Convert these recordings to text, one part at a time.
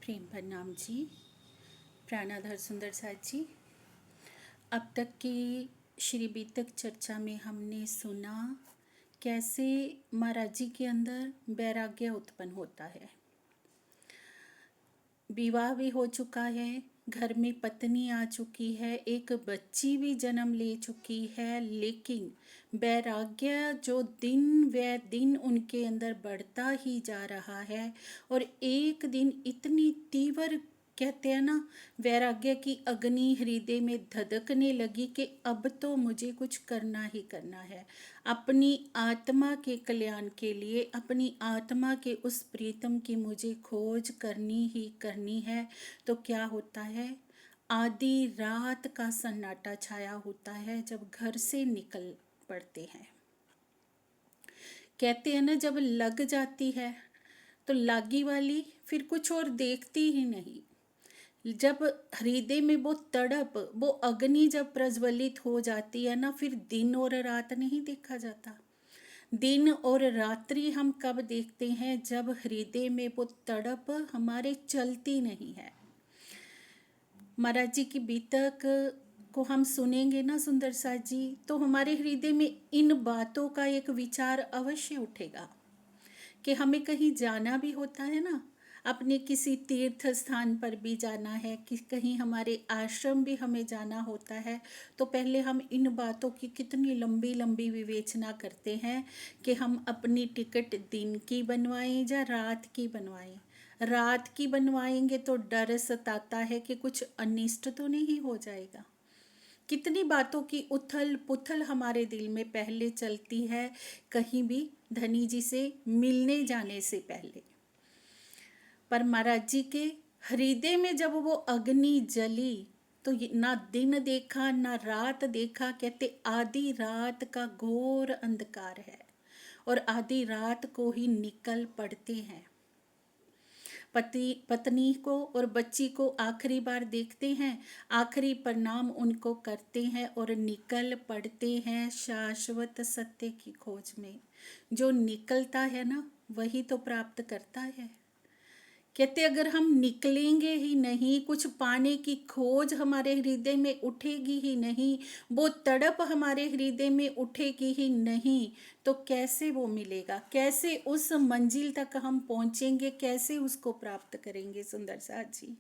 प्रेम प्रणाम जी। प्राणाधार सुंदर साथ जी, अब तक की श्री बीतक चर्चा में हमने सुना कैसे महाराज जी के अंदर वैराग्य उत्पन्न होता है। विवाह भी हो चुका है, घर में पत्नी आ चुकी है, एक बच्ची भी जन्म ले चुकी है, लेकिन वैराग्य जो दिन व दिन उनके अंदर बढ़ता ही जा रहा है। और एक दिन इतनी तीव्र, कहते हैं ना, वैराग्य की अग्नि हृदय में धधकने लगी कि अब तो मुझे कुछ करना ही करना है। अपनी आत्मा के कल्याण के लिए, अपनी आत्मा के उस प्रीतम की मुझे खोज करनी ही करनी है। तो क्या होता है, आधी रात का सन्नाटा छाया होता है जब घर से निकल पड़ते हैं। कहते हैं ना, जब लग जाती है तो लागी वाली फिर कुछ और देखती ही नहीं। जब हृदय में वो तड़प, वो अग्नि जब प्रज्वलित हो जाती है ना, फिर दिन और रात नहीं देखा जाता। दिन और रात्रि हम कब देखते हैं, जब हृदय में वो तड़प हमारे चलती नहीं है। महाराज जी की बीतक को हम सुनेंगे ना सुंदर साथ जी, तो हमारे हृदय में इन बातों का एक विचार अवश्य उठेगा कि हमें कहीं जाना भी होता है ना, अपने किसी तीर्थ स्थान पर भी जाना है, कि कहीं हमारे आश्रम भी हमें जाना होता है, तो पहले हम इन बातों की कितनी लंबी लंबी विवेचना करते हैं कि हम अपनी टिकट दिन की बनवाएं या रात की बनवाएं। रात की बनवाएंगे तो डर सताता है कि कुछ अनिष्ट तो नहीं हो जाएगा। कितनी बातों की उथल पुथल हमारे दिल में पहले चलती है, कहीं भी धनी जी से मिलने जाने से पहले। पर महाराज जी के हृदय में जब वो अग्नि जली तो ना दिन देखा ना रात देखा। कहते आधी रात का घोर अंधकार है और आधी रात को ही निकल पड़ते हैं। पति पत्नी को और बच्ची को आखिरी बार देखते हैं, आखिरी प्रणाम उनको करते हैं और निकल पड़ते हैं शाश्वत सत्य की खोज में। जो निकलता है ना, वही तो प्राप्त करता है। कहते अगर हम निकलेंगे ही नहीं, कुछ पाने की खोज हमारे हृदय में उठेगी ही नहीं, वो तड़प हमारे हृदय में उठेगी ही नहीं, तो कैसे वो मिलेगा, कैसे उस मंजिल तक हम पहुंचेंगे, कैसे उसको प्राप्त करेंगे सुंदर साथ जी।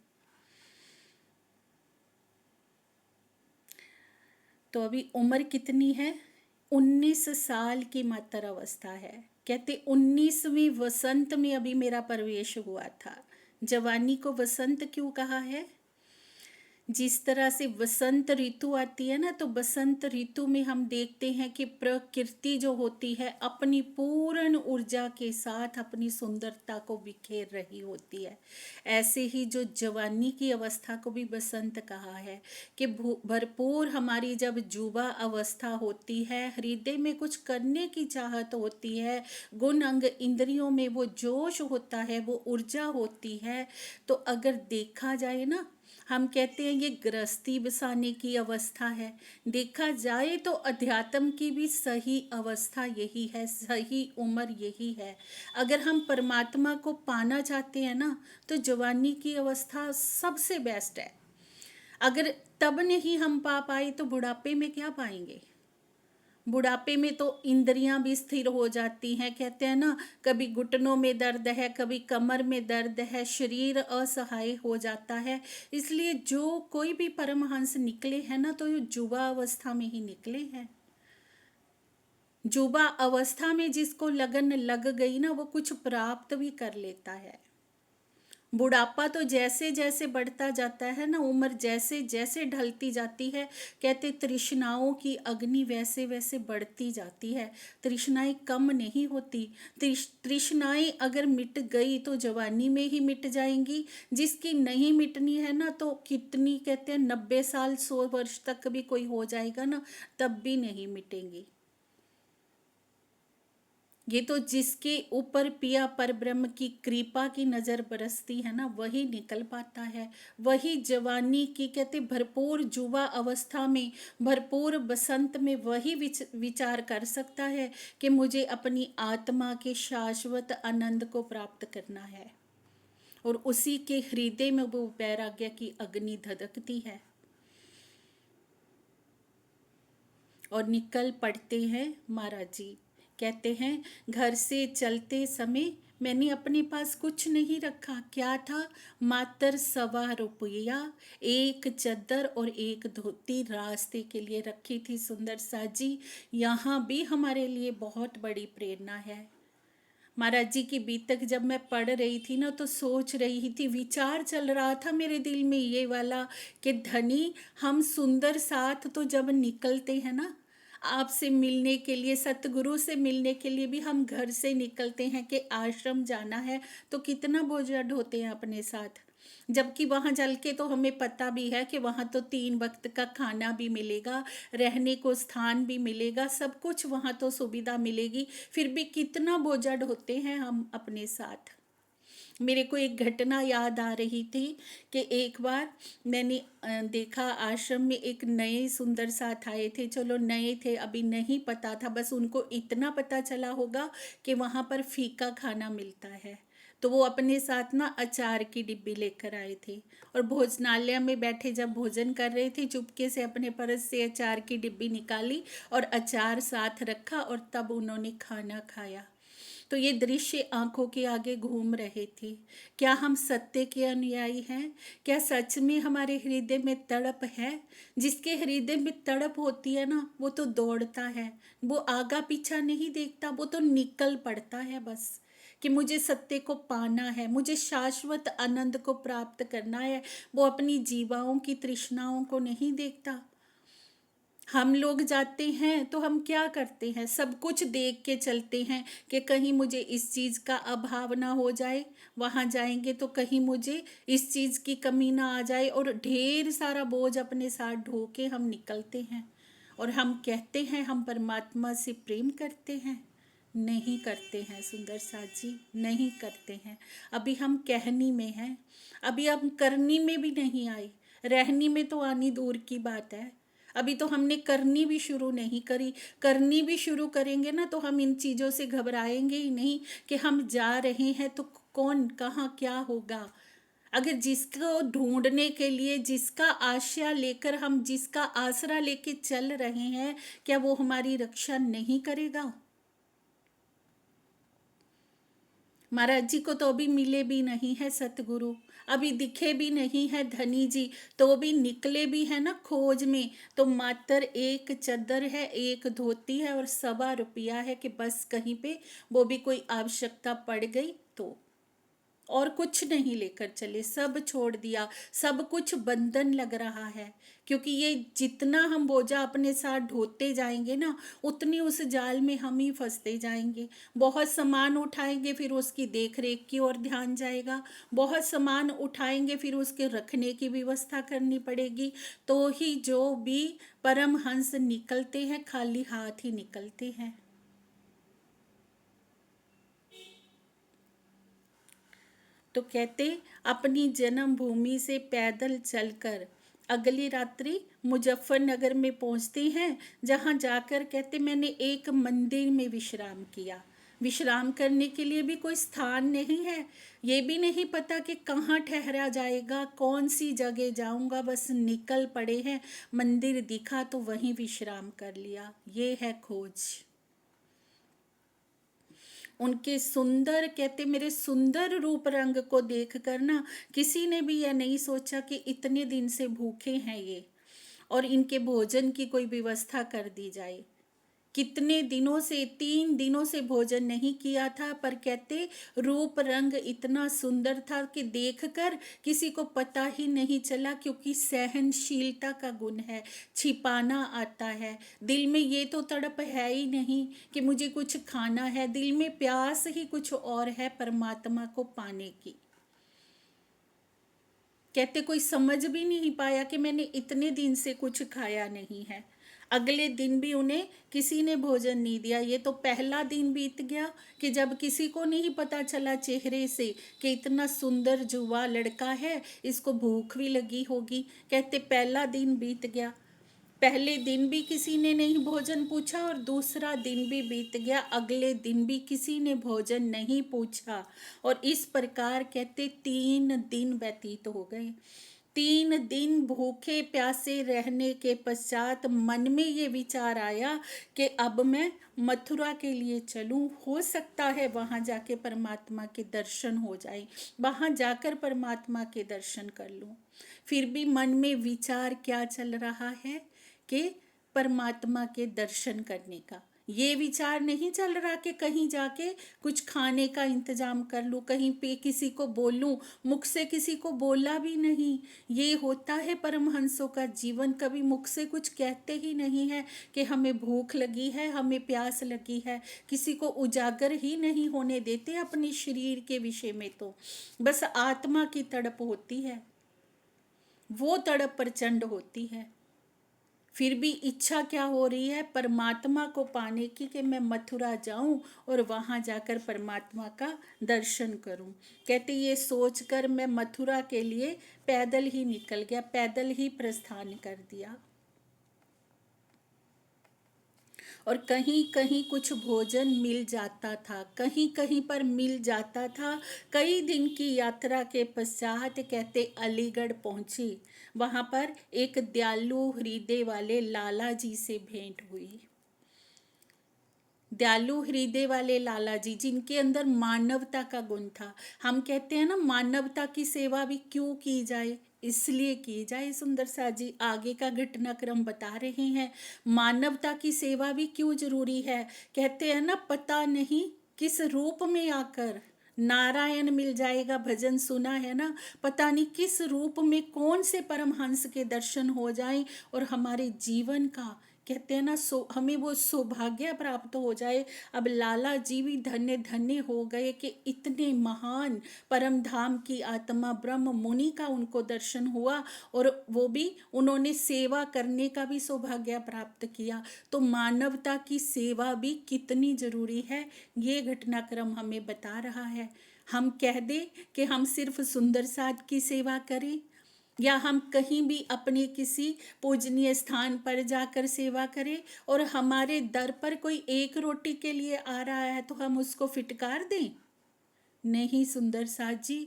तो अभी उम्र कितनी है, 19 साल की मात्र अवस्था है। कहते 19वीं वसंत में अभी मेरा प्रवेश हुआ था। जवानी को वसंत क्यों कहा है, जिस तरह से वसंत ऋतु आती है ना, तो वसंत ऋतु में हम देखते हैं कि प्रकृति जो होती है अपनी पूर्ण ऊर्जा के साथ अपनी सुंदरता को बिखेर रही होती है। ऐसे ही जो जवानी की अवस्था को भी वसंत कहा है कि भरपूर हमारी जब युवा अवस्था होती है, हृदय में कुछ करने की चाहत होती है, गुण अंग इंद्रियों में वो जोश होता है, वो ऊर्जा होती है। तो अगर देखा जाए ना, हम कहते हैं ये गृहस्थी बसाने की अवस्था है। देखा जाए तो अध्यात्म की भी सही अवस्था यही है, सही उम्र यही है। अगर हम परमात्मा को पाना चाहते हैं ना, तो जवानी की अवस्था सबसे बेस्ट है। अगर तब नहीं हम पा पाए तो बुढ़ापे में क्या पाएंगे। बुढ़ापे में तो इंद्रियां भी स्थिर हो जाती हैं। कहते हैं ना, कभी घुटनों में दर्द है, कभी कमर में दर्द है, शरीर असहाय हो जाता है। इसलिए जो कोई भी परमहंस निकले हैं ना, तो ये युवा अवस्था में ही निकले हैं। युवा अवस्था में जिसको लगन लग गई ना, वो कुछ प्राप्त भी कर लेता है। बुढ़ापा तो जैसे जैसे बढ़ता जाता है ना, उम्र जैसे जैसे ढलती जाती है, कहते तृष्णाओं की अग्नि वैसे वैसे बढ़ती जाती है, तृष्णाएं कम नहीं होती। तृष्णाएं अगर मिट गई तो जवानी में ही मिट जाएंगी। जिसकी नहीं मिटनी है ना, तो कितनी, कहते हैं 90 साल 100 वर्ष तक भी कोई हो जाएगा ना, तब भी नहीं मिटेंगी। ये तो जिसके ऊपर पिया पर ब्रह्म की कृपा की नजर बरसती है ना, वही निकल पाता है। वही जवानी की, कहते भरपूर युवा अवस्था में, भरपूर बसंत में वही विचार कर सकता है कि मुझे अपनी आत्मा के शाश्वत आनंद को प्राप्त करना है। और उसी के हृदय में वो वैराग्य की अग्नि धधकती है और निकल पड़ते हैं महाराज जी। कहते हैं घर से चलते समय मैंने अपने पास कुछ नहीं रखा, क्या था, मात्र 1.25 रुपया, एक चद्दर और एक धोती रास्ते के लिए रखी थी। सुंदर सा जी, यहाँ भी हमारे लिए बहुत बड़ी प्रेरणा है। महाराज जी की बीतक जब मैं पढ़ रही थी ना, तो सोच रही थी, विचार चल रहा था मेरे दिल में ये वाला कि धनी, हम सुंदर साथ तो जब निकलते हैं ना आपसे मिलने के लिए, सतगुरु से मिलने के लिए भी हम घर से निकलते हैं कि आश्रम जाना है, तो कितना बोझा ढोते हैं अपने साथ। जबकि वहाँ चल के तो हमें पता भी है कि वहाँ तो 3 वक्त का खाना भी मिलेगा, रहने को स्थान भी मिलेगा, सब कुछ वहाँ तो सुविधा मिलेगी, फिर भी कितना बोझा ढोते हैं हम अपने साथ। मेरे को एक घटना याद आ रही थी कि एक बार मैंने देखा आश्रम में एक नए सुंदर साथ आए थे। चलो नए थे, अभी नहीं पता था, बस उनको इतना पता चला होगा कि वहाँ पर फीका खाना मिलता है। तो वो अपने साथ ना अचार की डिब्बी लेकर आए थे और भोजनालय में बैठे जब भोजन कर रहे थे, चुपके से अपने पर्स से अचार की डिब्बी निकाली और अचार साथ रखा और तब उन्होंने खाना खाया। तो ये दृश्य आंखों के आगे घूम रहे थे। क्या हम सत्य के अनुयायी हैं? क्या सच में हमारे हृदय में तड़प है? जिसके हृदय में तड़प होती है ना, वो तो दौड़ता है, वो आगा पीछा नहीं देखता, वो तो निकल पड़ता है बस कि मुझे सत्य को पाना है, मुझे शाश्वत आनंद को प्राप्त करना है। वो अपनी जीवाओं की तृष्णाओं को नहीं देखता। हम लोग जाते हैं तो हम क्या करते हैं, सब कुछ देख के चलते हैं कि कहीं मुझे इस चीज़ का अभाव ना हो जाए, वहाँ जाएंगे तो कहीं मुझे इस चीज़ की कमी ना आ जाए, और ढेर सारा बोझ अपने साथ ढो के हम निकलते हैं। और हम कहते हैं हम परमात्मा से प्रेम करते हैं, नहीं करते हैं सुंदर साथ जी, नहीं करते हैं। अभी हम कहनी में हैं, अभी हम करनी में भी नहीं आए, रहनी में तो आनी दूर की बात है। अभी तो हमने करनी भी शुरू नहीं करी। करनी भी शुरू करेंगे ना तो हम इन चीज़ों से घबराएंगे ही नहीं कि हम जा रहे हैं तो कौन कहाँ क्या होगा। अगर जिसको ढूंढने के लिए, जिसका आशा लेकर हम, जिसका आसरा लेके चल रहे हैं, क्या वो हमारी रक्षा नहीं करेगा? महाराज जी को तो अभी मिले भी नहीं है सतगुरु, अभी दिखे भी नहीं है धनी जी, तो भी निकले भी है ना खोज में। तो मात्र एक चद्दर है, एक धोती है और 1.25 रुपया है कि बस कहीं पे वो भी कोई आवश्यकता पड़ गई तो, और कुछ नहीं लेकर चले, सब छोड़ दिया। सब कुछ बंधन लग रहा है, क्योंकि ये जितना हम बोझा अपने साथ ढोते जाएंगे ना, उतनी उस जाल में हम ही फंसते जाएंगे। बहुत सामान उठाएंगे, फिर उसकी देख रेख की ओर ध्यान जाएगा। बहुत सामान उठाएंगे, फिर उसके रखने की व्यवस्था करनी पड़ेगी। तो ही जो भी परमहंस निकलते हैं, खाली हाथ ही निकलते हैं। तो कहते अपनी जन्मभूमि से पैदल चलकर अगली रात्रि मुजफ्फरनगर में पहुंचते हैं, जहां जाकर कहते मैंने एक मंदिर में विश्राम किया। विश्राम करने के लिए भी कोई स्थान नहीं है, ये भी नहीं पता कि कहाँ ठहरा जाएगा, कौन सी जगह जाऊंगा, बस निकल पड़े हैं। मंदिर दिखा तो वहीं विश्राम कर लिया। ये है खोज। उनके सुंदर, कहते मेरे सुंदर रूप रंग को देख कर ना, किसी ने भी यह नहीं सोचा कि इतने दिन से भूखे हैं ये, और इनके भोजन की कोई व्यवस्था कर दी जाए। कितने दिनों से, 3 दिनों से भोजन नहीं किया था, पर कहते रूप रंग इतना सुंदर था कि देखकर किसी को पता ही नहीं चला, क्योंकि सहनशीलता का गुण है, छिपाना आता है। दिल में ये तो तड़प है ही नहीं कि मुझे कुछ खाना है, दिल में प्यास ही कुछ और है, परमात्मा को पाने की। कहते कोई समझ भी नहीं पाया कि मैंने इतने दिन से कुछ खाया नहीं है। अगले दिन भी उन्हें किसी ने भोजन नहीं दिया। ये तो पहला दिन बीत गया कि जब किसी को नहीं पता चला चेहरे से कि इतना सुंदर जुवा लड़का है, इसको भूख भी लगी होगी। कहते पहला दिन बीत गया। पहले दिन भी किसी ने नहीं भोजन पूछा और दूसरा दिन भी बीत गया, अगले दिन भी किसी ने भोजन नहीं पूछा। और इस प्रकार कहते 3 दिन व्यतीत हो गए। 3 दिन भूखे प्यासे रहने के पश्चात मन में ये विचार आया कि अब मैं मथुरा के लिए चलूं, हो सकता है वहां जाके परमात्मा के दर्शन हो जाए, वहां जाकर परमात्मा के दर्शन कर लूं। फिर भी मन में विचार क्या चल रहा है कि परमात्मा के दर्शन करने का। ये विचार नहीं चल रहा कि कहीं जाके कुछ खाने का इंतजाम कर लूं, कहीं पे किसी को बोलूं, मुख से किसी को बोला भी नहीं। ये होता है परमहंसों का जीवन, कभी मुख से कुछ कहते ही नहीं है कि हमें भूख लगी है, हमें प्यास लगी है, किसी को उजागर ही नहीं होने देते अपने शरीर के विषय में। तो बस आत्मा की तड़प होती है, वो तड़प प्रचंड होती है। फिर भी इच्छा क्या हो रही है, परमात्मा को पाने की, कि मैं मथुरा जाऊं और वहां जाकर परमात्मा का दर्शन करूं। कहते ये सोचकर मैं मथुरा के लिए पैदल ही निकल गया, पैदल ही प्रस्थान कर दिया। और कहीं कहीं कुछ भोजन मिल जाता था, कहीं कहीं पर मिल जाता था। कई दिन की यात्रा के पश्चात कहते अलीगढ़ पहुंची। वहां पर एक दयालु हृदय वाले लाला जी से भेंट हुई। दयालु हृदय वाले लाला जी, जिनके अंदर मानवता का गुण था। हम कहते हैं ना, मानवता की सेवा भी क्यों की जाए, इसलिए की जाए। सुंदर सा जी आगे का घटनाक्रम बता रहे हैं, मानवता की सेवा भी क्यों जरूरी है। कहते हैं ना, पता नहीं किस रूप में आकर नारायण मिल जाएगा, भजन सुना है ना, पता नहीं किस रूप में कौन से परमहंस के दर्शन हो जाएं और हमारे जीवन का, कहते हैं ना, हमें वो सौभाग्य प्राप्त हो जाए। अब लाला जी भी धन्य धन्य हो गए कि इतने महान परम धाम की आत्मा ब्रह्म मुनि का उनको दर्शन हुआ, और वो भी उन्होंने सेवा करने का भी सौभाग्य प्राप्त किया। तो मानवता की सेवा भी कितनी जरूरी है, ये घटनाक्रम हमें बता रहा है। हम कह दें कि हम सिर्फ सुंदर साध की सेवा करें, या हम कहीं भी अपने किसी पूजनीय स्थान पर जाकर सेवा करें, और हमारे दर पर कोई एक रोटी के लिए आ रहा है तो हम उसको फिटकार दें? नहीं सुंदर साथ जी,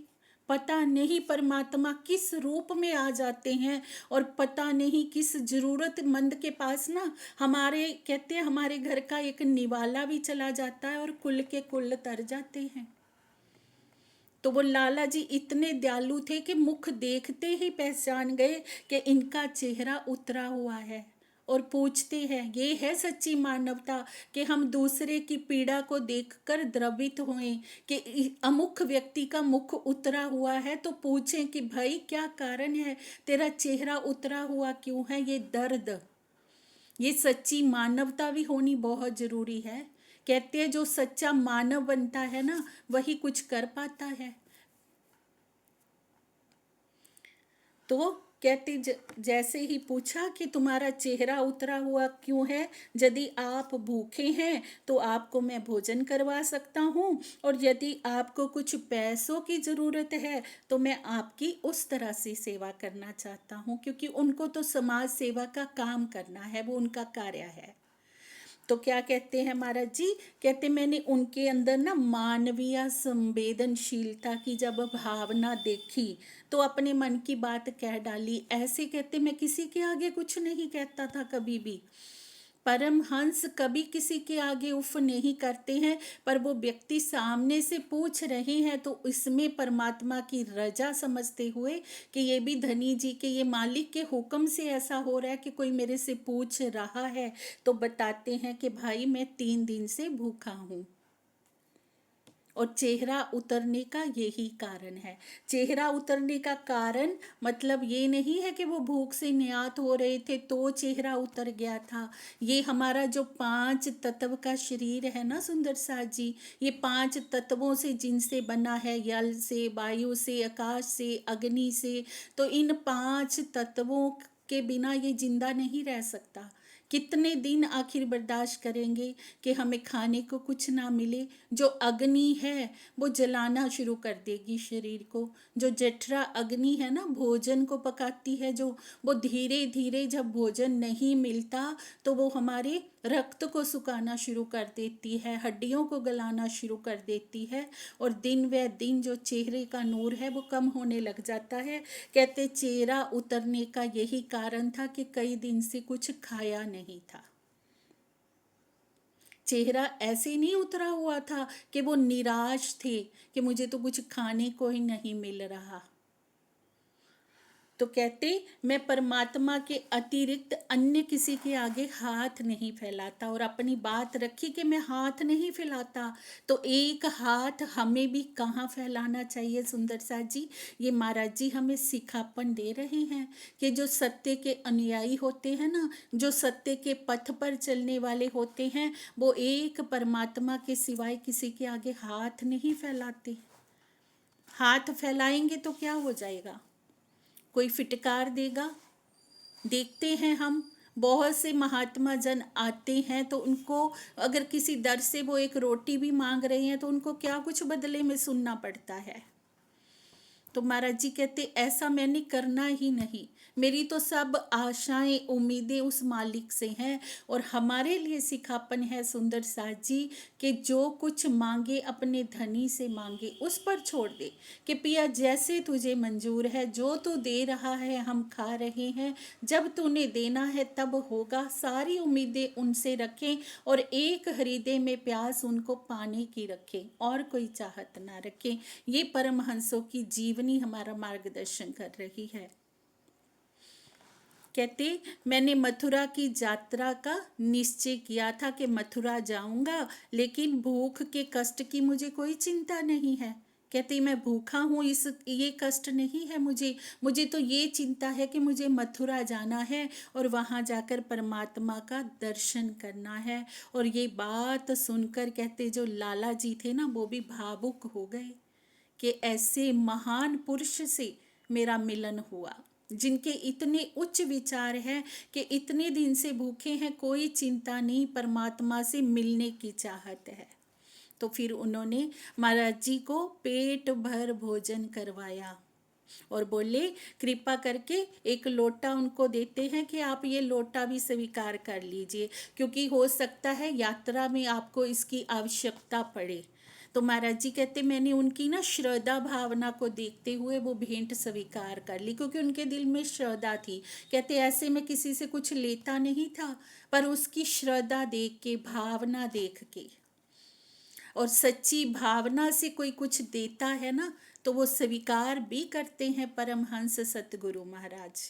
पता नहीं परमात्मा किस रूप में आ जाते हैं, और पता नहीं किस जरूरतमंद के पास ना, हमारे कहते हैं हमारे घर का एक निवाला भी चला जाता है और कुल के कुल तर जाते हैं। तो वो लाला जी इतने दयालु थे कि मुख देखते ही पहचान गए कि इनका चेहरा उतरा हुआ है, और पूछते हैं, ये है सच्ची मानवता कि हम दूसरे की पीड़ा को देखकर द्रवित होएं, कि अमुख व्यक्ति का मुख उतरा हुआ है तो पूछें कि भाई क्या कारण है, तेरा चेहरा उतरा हुआ क्यों है, ये दर्द। ये सच्ची मानवता भी होनी बहुत जरूरी है। कहते हैं जो सच्चा मानव बनता है ना, वही कुछ कर पाता है। तो कहते जैसे ही पूछा कि तुम्हारा चेहरा उतरा हुआ क्यों है, यदि आप भूखे हैं तो आपको मैं भोजन करवा सकता हूँ, और यदि आपको कुछ पैसों की ज़रूरत है तो मैं आपकी उस तरह से सेवा करना चाहता हूँ, क्योंकि उनको तो समाज सेवा का काम करना है, वो उनका कार्य है। तो क्या कहते हैं महाराज जी, कहते मैंने उनके अंदर ना मानवीय संवेदनशीलता की जब भावना देखी तो अपने मन की बात कह डाली। ऐसे कहते मैं किसी के आगे कुछ नहीं कहता था कभी भी। परमहंस कभी किसी के आगे उफ नहीं करते हैं, पर वो व्यक्ति सामने से पूछ रहे हैं तो इसमें परमात्मा की रजा समझते हुए कि ये भी धनी जी के, ये मालिक के हुक्म से ऐसा हो रहा है कि कोई मेरे से पूछ रहा है, तो बताते हैं कि भाई मैं 3 दिन से भूखा हूँ। और चेहरा उतरने का यही कारण है। चेहरा उतरने का कारण मतलब ये नहीं है कि वो भूख से नियात हो रहे थे तो चेहरा उतर गया था। ये हमारा जो 5 तत्व का शरीर है ना सुंदर साथ जी, ये 5 तत्वों से जिनसे बना है, जल से, वायु से, आकाश से, अग्नि से, तो इन 5 तत्वों के बिना ये जिंदा नहीं रह सकता। कितने दिन आखिर बर्दाश्त करेंगे कि हमें खाने को कुछ ना मिले। जो अग्नि है वो जलाना शुरू कर देगी शरीर को। जो जठरा अग्नि है ना, भोजन को पकाती है, जो वो धीरे धीरे जब भोजन नहीं मिलता तो वो हमारे रक्त को सुखाना शुरू कर देती है, हड्डियों को गलाना शुरू कर देती है, और दिन व दिन जो चेहरे का नूर है वो कम होने लग जाता है। कहते चेहरा उतरने का यही कारण था कि कई दिन से कुछ खाया नहीं था। चेहरा ऐसे नहीं उतरा हुआ था कि वो निराश थे कि मुझे तो कुछ खाने को ही नहीं मिल रहा। तो कहते मैं परमात्मा के अतिरिक्त अन्य किसी के आगे हाथ नहीं फैलाता, और अपनी बात रखी कि मैं हाथ नहीं फैलाता। तो एक हाथ हमें भी कहाँ फैलाना चाहिए सुंदर साथ जी? ये महाराज जी हमें सिखापन दे रहे हैं कि जो सत्य के अनुयायी होते हैं ना, जो सत्य के पथ पर चलने वाले होते हैं, वो एक परमात्मा के सिवाय किसी के आगे हाथ नहीं फैलाते। हाथ फैलाएंगे तो क्या हो जाएगा? कोई फिटकार देगा। देखते हैं हम, बहुत से महात्मा जन आते हैं तो उनको अगर किसी दर से वो एक रोटी भी मांग रहे हैं तो उनको क्या कुछ बदले में सुनना पड़ता है। तो महाराज जी कहते ऐसा मैंने करना ही नहीं। मेरी तो सब आशाएं उम्मीदें उस मालिक से हैं, और हमारे लिए सिखापन है सुंदर साथ जी कि जो कुछ मांगे अपने धनी से मांगे, उस पर छोड़ दे कि पिया जैसे तुझे मंजूर है, जो तू दे रहा है हम खा रहे हैं, जब तूने देना है तब होगा। सारी उम्मीदें उनसे रखें और एक हृदय में प्यास उनको पाने की रखें, और कोई चाहत ना रखें। ये परमहंसों की जीवनी हमारा मार्गदर्शन कर रही है। कहते मैंने मथुरा की यात्रा का निश्चय किया था कि मथुरा जाऊंगा, लेकिन भूख के कष्ट की मुझे कोई चिंता नहीं है। कहते मैं भूखा हूँ, इस ये कष्ट नहीं है मुझे। मुझे तो ये चिंता है कि मुझे मथुरा जाना है और वहाँ जाकर परमात्मा का दर्शन करना है। और ये बात सुनकर कहते जो लाला जी थे ना, वो भी भावुक हो गए कि ऐसे महान पुरुष से मेरा मिलन हुआ, जिनके इतने उच्च विचार हैं कि इतने दिन से भूखे हैं, कोई चिंता नहीं, परमात्मा से मिलने की चाहत है। तो फिर उन्होंने महाराज जी को पेट भर भोजन करवाया और बोले कृपा करके एक लोटा उनको देते हैं कि आप ये लोटा भी स्वीकार कर लीजिए, क्योंकि हो सकता है यात्रा में आपको इसकी आवश्यकता पड़े। तो महाराज जी कहते मैंने उनकी ना श्रद्धा भावना को देखते हुए वो भेंट स्वीकार कर ली, क्योंकि उनके दिल में श्रद्धा थी। कहते ऐसे में किसी से कुछ लेता नहीं था, पर उसकी श्रद्धा देख के, भावना देख के, और सच्ची भावना से कोई कुछ देता है ना तो वो स्वीकार भी करते हैं परमहंस सतगुरु महाराज।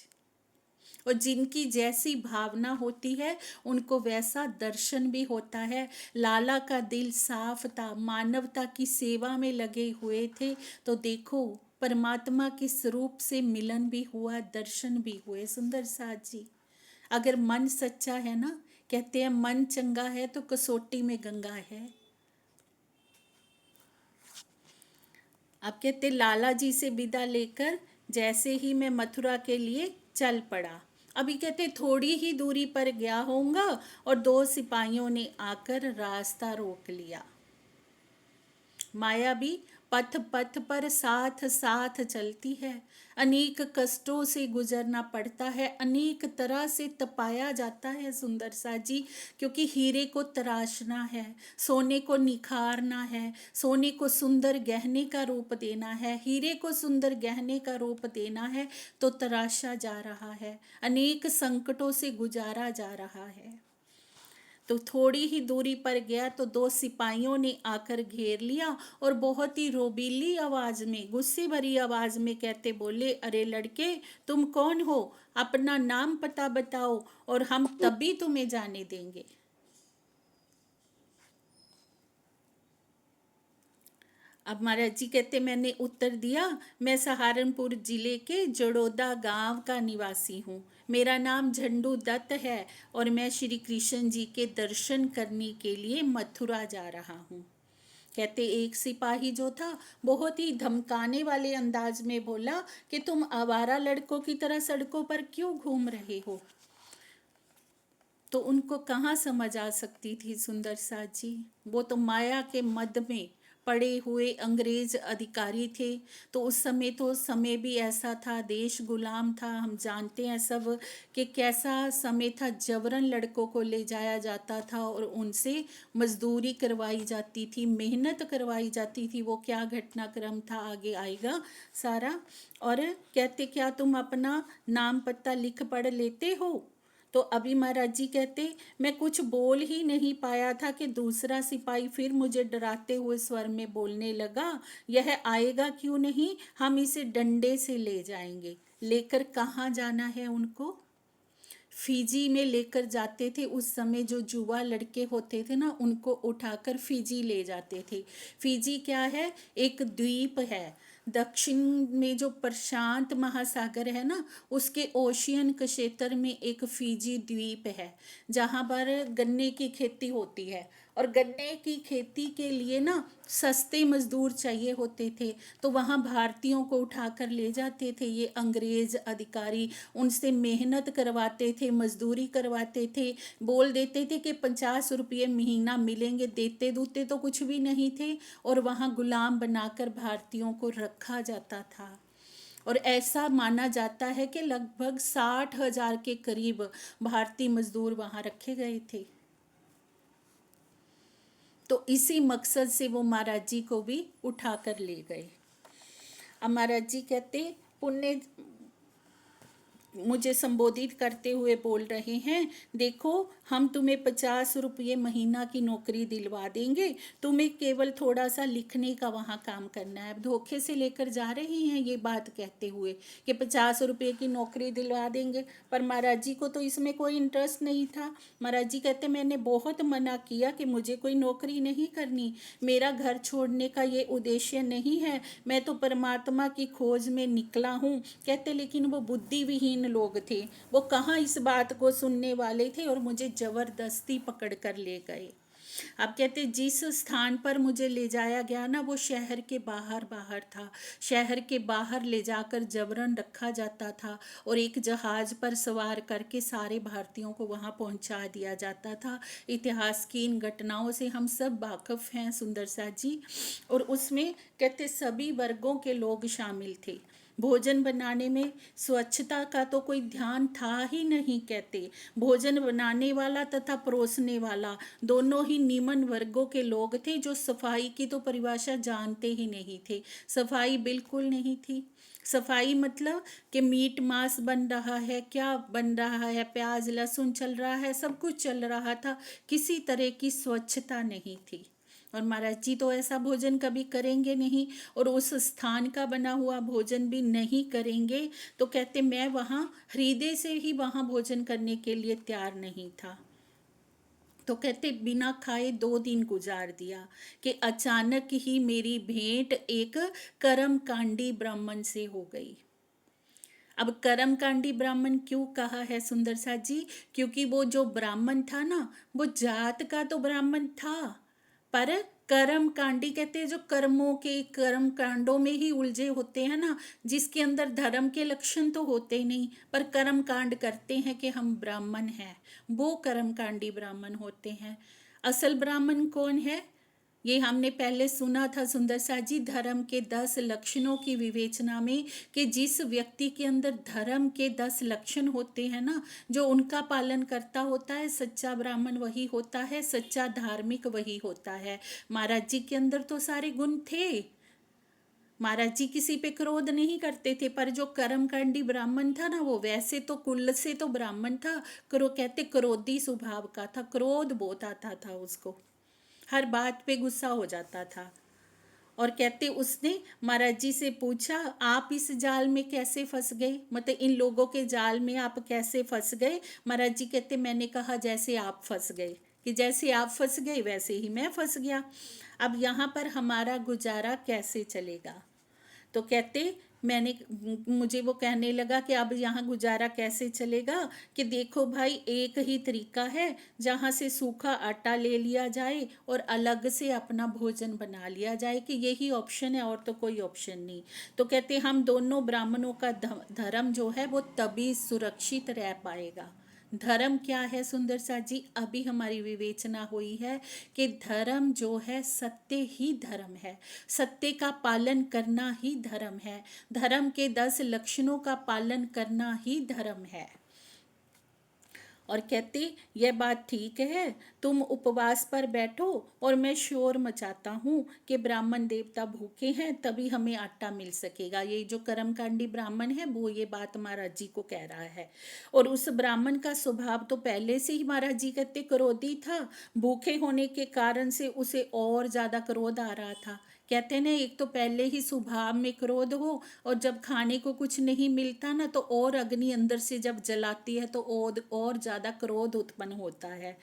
और जिनकी जैसी भावना होती है उनको वैसा दर्शन भी होता है। लाला का दिल साफ था, मानवता की सेवा में लगे हुए थे। तो देखो परमात्मा के स्वरूप से मिलन भी हुआ, दर्शन भी हुए। सुंदर साथ जी अगर मन सच्चा है ना, कहते हैं मन चंगा है तो कसौटी में गंगा है। अब कहते लाला जी से विदा लेकर जैसे ही मैं मथुरा के लिए चल पड़ा। अभी कहते थोड़ी ही दूरी पर गया होऊंगा और दो सिपाहियों ने आकर रास्ता रोक लिया। माया भी पथ पथ पर साथ साथ चलती है। अनेक कष्टों से गुजरना पड़ता है, अनेक तरह से तपाया जाता है सुंदर सा जी, क्योंकि हीरे को तराशना है, सोने को निखारना है, सोने को सुंदर गहने का रूप देना है, हीरे को सुंदर गहने का रूप देना है। तो तराशा जा रहा है, अनेक संकटों से गुजारा जा रहा है। तो थोड़ी ही दूरी पर गया तो दो सिपाहियों ने आकर घेर लिया और बहुत ही रोबीली आवाज में, गुस्से भरी आवाज में कहते बोले अरे लड़के तुम कौन हो, अपना नाम पता बताओ और हम तभी तुम्हें जाने देंगे। अब महाराज जी कहते मैंने उत्तर दिया मैं सहारनपुर जिले के जड़ोदा गांव का निवासी हूँ, मेरा नाम झंडू दत्त है और मैं श्री कृष्ण जी के दर्शन करने के लिए मथुरा जा रहा हूँ। कहते एक सिपाही जो था बहुत ही धमकाने वाले अंदाज में बोला कि तुम आवारा लड़कों की तरह सड़कों पर क्यों घूम रहे हो। तो उनको कहाँ समझ आ सकती थी सुंदर साथ जी। वो तो माया के मद में पड़े हुए अंग्रेज अधिकारी थे। तो उस समय तो समय भी ऐसा था, देश गुलाम था, हम जानते हैं सब कि कैसा समय था। जबरन लड़कों को ले जाया जाता था और उनसे मजदूरी करवाई जाती थी, मेहनत करवाई जाती थी। वो क्या घटनाक्रम था आगे आएगा सारा। और कहते क्या तुम अपना नाम पता लिख पढ़ लेते हो। तो अभी महाराज जी कहते मैं कुछ बोल ही नहीं पाया था कि दूसरा सिपाही फिर मुझे डराते हुए स्वर में बोलने लगा, यह आएगा क्यों नहीं, हम इसे डंडे से ले जाएंगे। लेकर कहाँ जाना है उनको? फीजी में लेकर जाते थे। उस समय जो युवा लड़के होते थे ना, उनको उठाकर फीजी ले जाते थे। फीजी क्या है? एक द्वीप है। दक्षिण में जो प्रशांत महासागर है ना, उसके ओशियन क्षेत्र में एक फीजी द्वीप है, जहाँ पर गन्ने की खेती होती है। और गन्ने की खेती के लिए ना सस्ते मजदूर चाहिए होते थे। तो वहाँ भारतीयों को उठाकर ले जाते थे ये अंग्रेज अधिकारी, उनसे मेहनत करवाते थे, मजदूरी करवाते थे। बोल देते थे कि 50 रुपये महीना मिलेंगे, देते दूते तो कुछ भी नहीं थे। और वहाँ गुलाम बनाकर भारतीयों को रखा जाता था। और ऐसा माना जाता है कि लगभग 60,000 के करीब भारतीय मजदूर वहाँ रखे गए थे। तो इसी मकसद से वो महाराज जी को भी उठा कर ले गए। अब महाराज जी कहते पुण्य मुझे संबोधित करते हुए बोल रहे हैं, देखो हम तुम्हें 50 रुपये महीना की नौकरी दिलवा देंगे, तुम्हें केवल थोड़ा सा लिखने का वहाँ काम करना है। अब धोखे से लेकर जा रहे हैं ये बात कहते हुए कि 50 रुपये की नौकरी दिलवा देंगे। पर महाराज जी को तो इसमें कोई इंटरेस्ट नहीं था। महाराज जी कहते मैंने बहुत मना किया कि मुझे कोई नौकरी नहीं करनी, मेरा घर छोड़ने का ये उद्देश्य नहीं है, मैं तो परमात्मा की खोज में निकला हूँ। कहते लेकिन वो बुद्धि विहीन लोग थे, वो कहाँ इस बात को सुनने वाले थे और मुझे जबरदस्ती पकड़ कर ले गए। अब कहते जिस स्थान पर मुझे ले जाया गया ना, वो शहर के बाहर बाहर था। शहर के बाहर ले जाकर जबरन रखा जाता था और एक जहाज पर सवार करके सारे भारतीयों को वहां पहुंचा दिया जाता था। इतिहास की इन घटनाओं से हम सब वाकिफ हैं सुंदर सा जी। और उसमें कहते सभी वर्गों के लोग शामिल थे। भोजन बनाने में स्वच्छता का तो कोई ध्यान था ही नहीं। कहते भोजन बनाने वाला तथा परोसने वाला दोनों ही निम्न वर्गों के लोग थे, जो सफाई की तो परिभाषा जानते ही नहीं थे। सफाई बिल्कुल नहीं थी। सफाई मतलब कि मीट मांस बन रहा है, क्या बन रहा है, प्याज लहसुन चल रहा है, सब कुछ चल रहा था, किसी तरह की स्वच्छता नहीं थी। और महाराज जी तो ऐसा भोजन कभी करेंगे नहीं और उस स्थान का बना हुआ भोजन भी नहीं करेंगे। तो कहते मैं वहाँ हृदय से ही वहाँ भोजन करने के लिए तैयार नहीं था। तो कहते बिना खाए 2 दिन गुजार दिया कि अचानक ही मेरी भेंट एक कर्मकांडी ब्राह्मण से हो गई। अब कर्मकांडी ब्राह्मण क्यों कहा है सुंदर सा जी? क्योंकि वो जो ब्राह्मण था ना, वो जात का तो ब्राह्मण था, पर कर्म कांडी कहते हैं जो कर्मों के कर्म कांडों में ही उलझे होते हैं ना, जिसके अंदर धर्म के लक्षण तो होते नहीं पर कर्म कांड करते हैं कि हम ब्राह्मण हैं, वो कर्म कांडी ब्राह्मण होते हैं। असल ब्राह्मण कौन है? ये हमने पहले सुना था सुंदर सा जी, धर्म के 10 लक्षणों की विवेचना में कि जिस व्यक्ति के अंदर धर्म के 10 लक्षण होते हैं ना, जो उनका पालन करता होता है, सच्चा ब्राह्मण वही होता है, सच्चा धार्मिक वही होता है। महाराज जी के अंदर तो सारे गुण थे। महाराज जी किसी पे क्रोध नहीं करते थे, पर जो कर्मकांडी ब्राह्मण था ना, वो वैसे तो कुल से तो ब्राह्मण था, कहते क्रोधी स्वभाव का था, क्रोध बहुत आता था उसको, हर बात पे गुस्सा हो जाता था। और कहते उसने महाराज जी से पूछा आप इस जाल में कैसे फंस गए, मतलब इन लोगों के जाल में आप कैसे फंस गए? महाराज जी कहते मैंने कहा जैसे आप फंस गए, कि जैसे आप फंस गए वैसे ही मैं फंस गया। अब यहाँ पर हमारा गुजारा कैसे चलेगा? तो कहते मैंने मुझे वो कहने लगा कि अब यहाँ गुजारा कैसे चलेगा, कि देखो भाई एक ही तरीका है, जहाँ से सूखा आटा ले लिया जाए और अलग से अपना भोजन बना लिया जाए, कि यही ऑप्शन है और तो कोई ऑप्शन नहीं। तो कहते हम दोनों ब्राह्मणों का धर्म जो है वो तभी सुरक्षित रह पाएगा धर्म क्या है सुंदर सा जी? अभी हमारी विवेचना हुई है कि धर्म जो है सत्य ही धर्म है, सत्य का पालन करना ही धर्म है, धर्म के 10 लक्षणों का पालन करना ही धर्म है। और कहती यह बात ठीक है, तुम उपवास पर बैठो और मैं शोर मचाता हूँ कि ब्राह्मण देवता भूखे हैं तभी हमें आटा मिल सकेगा। ये जो कर्मकांडी ब्राह्मण है वो ये बात महाराज जी को कह रहा है। और उस ब्राह्मण का स्वभाव तो पहले से ही महाराज जी कहते क्रोधी था, भूखे होने के कारण से उसे और ज़्यादा क्रोध आ रहा था। कहते हैं ना, एक तो पहले ही स्वभाव में क्रोध हो और जब खाने को कुछ नहीं मिलता ना तो और अग्नि अंदर से जब जलाती है तो और ज़्यादा क्रोध उत्पन्न होता है।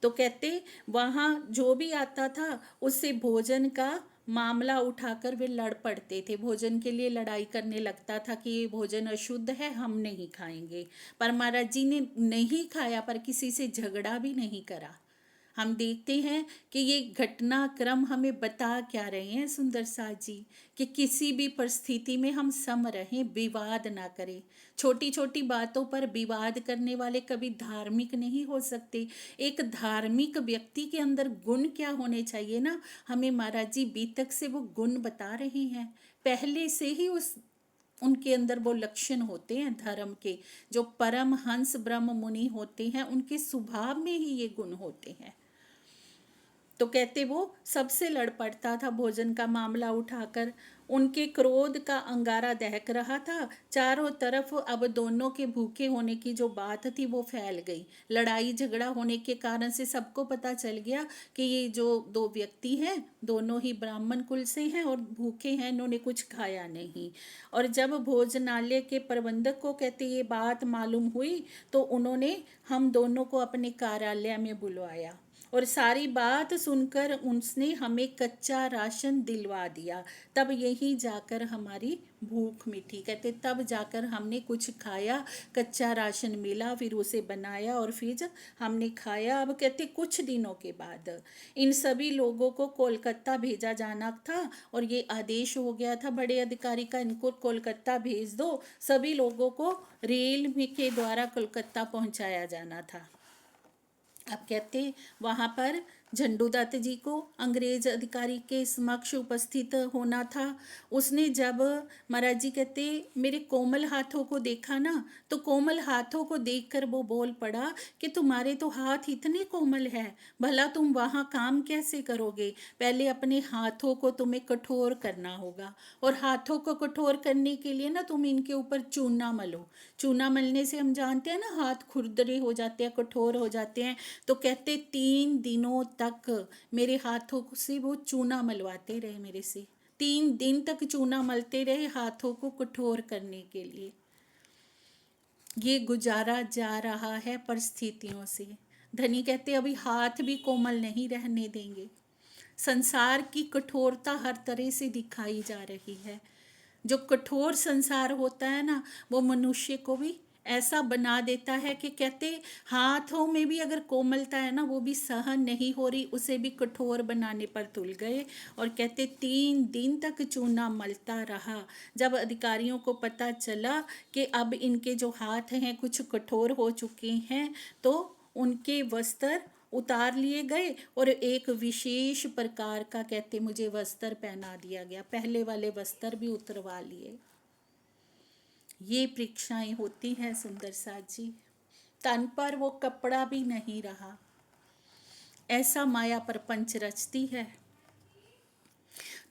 तो कहते वहाँ जो भी आता था उससे भोजन का मामला उठाकर वे लड़ पड़ते थे, भोजन के लिए लड़ाई करने लगता था कि ये भोजन अशुद्ध है, हम नहीं खाएंगे। पर महाराज जी ने नहीं खाया, पर किसी से झगड़ा भी नहीं करा। हम देखते हैं कि ये घटनाक्रम हमें बता क्या रहे हैं सुंदर सा जी, कि किसी भी परिस्थिति में हम सम रहें, विवाद ना करें। छोटी छोटी बातों पर विवाद करने वाले कभी धार्मिक नहीं हो सकते। एक धार्मिक व्यक्ति के अंदर गुण क्या होने चाहिए ना, हमें महाराज जी बीतक से वो गुण बता रहे हैं। पहले से ही उनके अंदर वो लक्षण होते हैं धर्म के। जो परम हंस ब्रह्म मुनि होते हैं उनके स्वभाव में ही ये गुण होते हैं। तो कहते वो सबसे लड़ पड़ता था भोजन का मामला उठाकर। उनके क्रोध का अंगारा दहक रहा था चारों तरफ। अब दोनों के भूखे होने की जो बात थी वो फैल गई। लड़ाई झगड़ा होने के कारण से सबको पता चल गया कि ये जो दो व्यक्ति हैं दोनों ही ब्राह्मण कुल से हैं और भूखे हैं, इन्होंने कुछ खाया नहीं। और जब भोजनालय के प्रबंधक को कहते ये बात मालूम हुई तो उन्होंने हम दोनों को अपने कार्यालय में बुलवाया और सारी बात सुनकर उसने हमें कच्चा राशन दिलवा दिया। तब यही जाकर हमारी भूख मिटी। कहते तब जाकर हमने कुछ खाया, कच्चा राशन मिला, फिर उसे बनाया और फिर हमने खाया। अब कहते कुछ दिनों के बाद इन सभी लोगों को कोलकाता भेजा जाना था और ये आदेश हो गया था बड़े अधिकारी का, इनको कोलकाता भेज दो। सभी लोगों को रेल में के द्वारा कोलकाता पहुंचाया जाना था। अब कहते वहाँ पर झंडूदत्त जी को अंग्रेज अधिकारी के समक्ष उपस्थित होना था। उसने जब महाराज जी कहते मेरे कोमल हाथों को देखा ना, तो कोमल हाथों को देखकर वो बोल पड़ा कि तुम्हारे तो हाथ इतने कोमल है, भला तुम वहाँ काम कैसे करोगे? पहले अपने हाथों को तुम्हें कठोर करना होगा और हाथों को कठोर करने के लिए ना तुम इनके ऊपर चूना मलो। चूना मलने से हम जानते हैं ना हाथ खुरदरे हो जाते हैं, कठोर हो जाते हैं। तो कहते 3 दिनों तक मेरे हाथों से वो चूना मलवाते रहे मेरे से। 3 दिन तक चूना मलते रहे हाथों को कठोर करने के लिए। ये गुजारा जा रहा है परिस्थितियों से। धनी कहते अभी हाथ भी कोमल नहीं रहने देंगे। संसार की कठोरता हर तरह से दिखाई जा रही है। जो कठोर संसार होता है ना वो मनुष्य को भी ऐसा बना देता है कि कहते हाथों में भी अगर कोमलता है ना वो भी सहन नहीं हो रही, उसे भी कठोर बनाने पर तुल गए। और कहते 3 दिन तक चूना मलता रहा। जब अधिकारियों को पता चला कि अब इनके जो हाथ हैं कुछ कठोर हो चुके हैं तो उनके वस्त्र उतार लिए गए और एक विशेष प्रकार का कहते मुझे वस्त्र पहना दिया गया। पहले वाले वस्त्र भी उतरवा लिए। ये परीक्षाएं होती हैं सुंदर सा जी। तन पर वो कपड़ा भी नहीं रहा। ऐसा माया प्रपंच रचती है।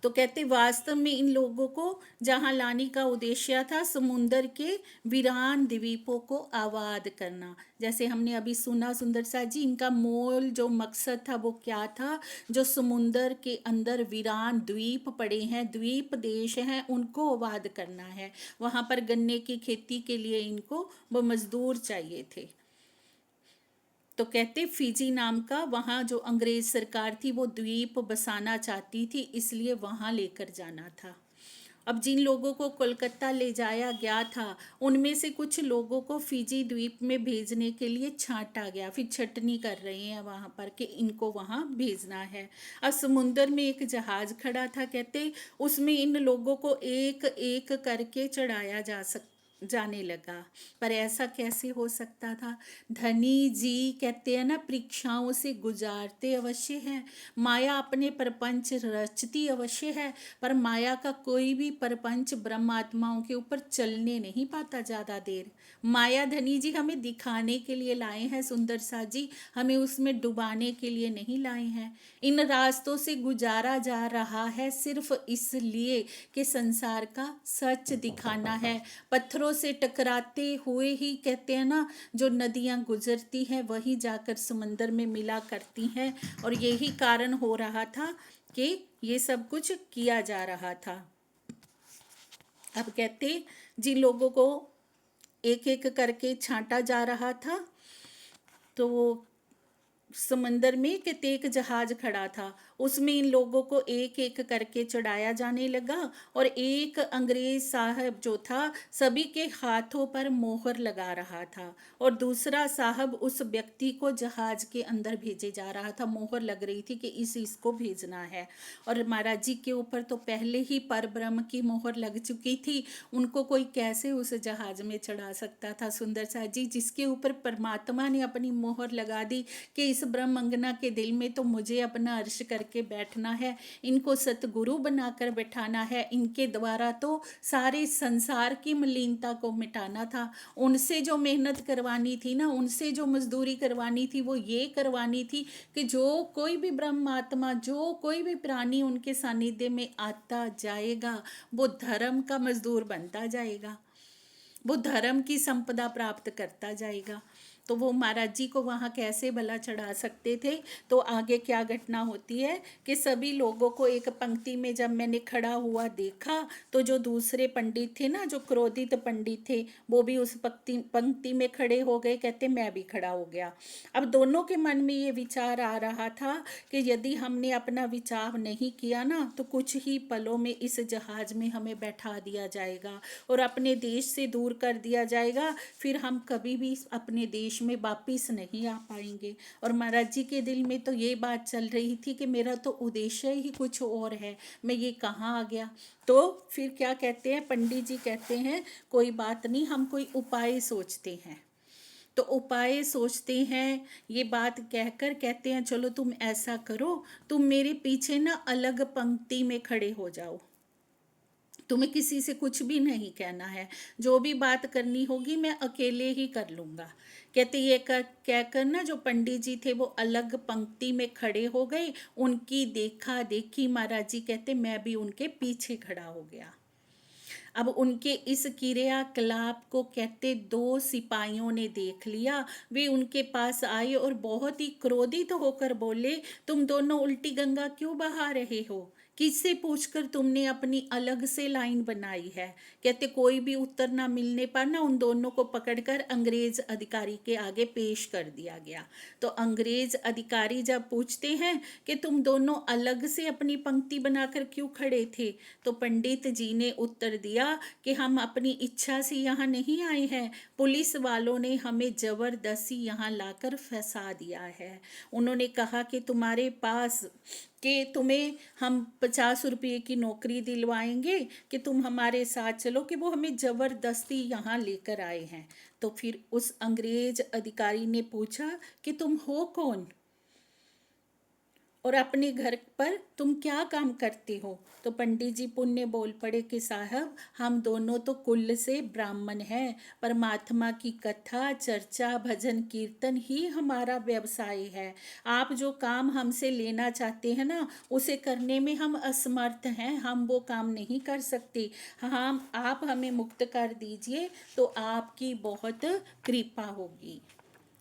तो कहते वास्तव में इन लोगों को जहाँ लाने का उद्देश्य था समुंदर के वीरान द्वीपों को आबाद करना। जैसे हमने अभी सुना सुंदर सा जी, इनका मूल जो मकसद था वो क्या था? जो समुंदर के अंदर वीरान द्वीप पड़े हैं, द्वीप देश हैं, उनको आबाद करना है। वहाँ पर गन्ने की खेती के लिए इनको वो मजदूर चाहिए थे। तो कहते फिजी नाम का वहाँ जो अंग्रेज सरकार थी वो द्वीप बसाना चाहती थी, इसलिए वहाँ लेकर जाना था। अब जिन लोगों को कोलकाता ले जाया गया था उनमें से कुछ लोगों को फिजी द्वीप में भेजने के लिए छांटा गया। फिर छटनी कर रहे हैं वहाँ पर कि इनको वहाँ भेजना है। अब समुंदर में एक जहाज खड़ा था, कहते उसमें इन लोगों को एक एक करके चढ़ाया जा जाने लगा। पर ऐसा कैसे हो सकता था? धनी जी कहते हैं ना, परीक्षाओं से गुजारते अवश्य हैं, माया अपने प्रपंच रचती अवश्य है, पर माया का कोई भी प्रपंच ब्रह्मात्माओं के ऊपर चलने नहीं पाता ज़्यादा देर। माया धनी जी हमें दिखाने के लिए लाए हैं सुंदर सा जी, हमें उसमें डुबाने के लिए नहीं लाए हैं। इन रास्तों से गुजारा जा रहा है सिर्फ इसलिए कि संसार का सच दिखाना है। पत्थरों से टकराते हुए ही कहते हैं ना, जो नदियां गुजरती हैं वही जाकर समंदर में मिला करती हैं, और यही कारण हो रहा था कि ये सब कुछ किया जा रहा था। अब कहते, जिन लोगों को एक एक करके छांटा जा रहा था, तो समंदर में कहते एक जहाज खड़ा था, उसमें इन लोगों को एक एक करके चढ़ाया जाने लगा, और एक अंग्रेज साहब जो था सभी के हाथों पर मोहर लगा रहा था, और दूसरा साहब उस व्यक्ति को जहाज के अंदर भेजे जा रहा था। मोहर लग रही थी कि इसको भेजना है, और महाराज जी के ऊपर तो पहले ही परब्रह्म की मोहर लग चुकी थी, उनको कोई कैसे उस जहाज में चढ़ा सकता था सुंदर सा जी, जिसके ऊपर परमात्मा ने अपनी मोहर लगा दी कि इस ब्रह्मंगना के दिल में तो मुझे अपना अर्श करके बैठना है, इनको सतगुरु बनाकर बैठाना है, इनके द्वारा तो सारे संसार की मलिनता को मिटाना था। उनसे जो मेहनत करवानी थी ना, उनसे जो मजदूरी करवानी थी, वो ये करवानी थी कि जो कोई भी ब्रह्मात्मा, जो कोई भी प्राणी उनके सानिध्य में आता जाएगा, वो धर्म का मजदूर बनता जाएगा, वो धर्म की संपदा प्राप्त करता जाएगा। तो वो महाराज जी को वहाँ कैसे भला चढ़ा सकते थे? तो आगे क्या घटना होती है कि सभी लोगों को एक पंक्ति में जब मैंने खड़ा हुआ देखा, तो जो दूसरे पंडित थे ना, जो क्रोधित पंडित थे, वो भी उस पंक्ति में खड़े हो गए। कहते मैं भी खड़ा हो गया। अब दोनों के मन में ये विचार आ रहा था कि यदि हमने अपना विचार नहीं किया ना, तो कुछ ही पलों में इस जहाज में हमें बैठा दिया जाएगा और अपने देश से दूर कर दिया जाएगा, फिर हम कभी भी अपने देश में वापिस नहीं आ पाएंगे। और महाराज जी के दिल में तो ये बात चल रही थी कि मेरा तो उद्देश्य ही कुछ और है, मैं ये कहाँ आ गया। तो फिर क्या कहते हैं पंडित जी? कहते हैं कोई बात नहीं, हम कोई उपाय सोचते हैं। तो उपाय सोचते हैं, ये बात कहकर कहते हैं चलो तुम ऐसा करो, तुम मेरे पीछे ना अलग पंक्ति में खड़े हो जाओ, तुम्हें किसी से कुछ भी नहीं कहना है, जो भी बात करनी होगी मैं अकेले ही कर लूँगा। कहते ये कहकर ना जो पंडित जी थे वो अलग पंक्ति में खड़े हो गए। उनकी देखा देखी महाराज जी कहते मैं भी उनके पीछे खड़ा हो गया। अब उनके इस क्रियाकलाप को कहते दो सिपाहियों ने देख लिया। वे उनके पास आए और बहुत ही क्रोधित होकर बोले, तुम दोनों उल्टी गंगा क्यों बहा रहे हो? किससे पूछकर तुमने अपनी अलग से लाइन बनाई है? कहते कोई भी उत्तर ना मिलने पर ना उन दोनों को पकड़कर अंग्रेज अधिकारी के आगे पेश कर दिया गया। तो अंग्रेज अधिकारी जब पूछते हैं कि तुम दोनों अलग से अपनी पंक्ति बनाकर क्यों खड़े थे, तो पंडित जी ने उत्तर दिया कि हम अपनी इच्छा से यहाँ नहीं आए हैं, पुलिस वालों ने हमें जबरदस्ती यहाँ लाकर फंसा दिया है। उन्होंने कहा कि तुम्हारे पास कि तुम्हें हम 50 रुपये की नौकरी दिलवाएंगे कि तुम हमारे साथ चलो, कि वो हमें ज़बरदस्ती यहाँ लेकर आए हैं। तो फिर उस अंग्रेज अधिकारी ने पूछा कि तुम हो कौन और अपने घर पर तुम क्या काम करते हो? तो पंडित जी पुण्य बोल पड़े कि साहब हम दोनों तो कुल से ब्राह्मण हैं, परमात्मा की कथा चर्चा भजन कीर्तन ही हमारा व्यवसाय है। आप जो काम हमसे लेना चाहते हैं ना, उसे करने में हम असमर्थ हैं, हम वो काम नहीं कर सकते। हम आप हमें मुक्त कर दीजिए तो आपकी बहुत कृपा होगी।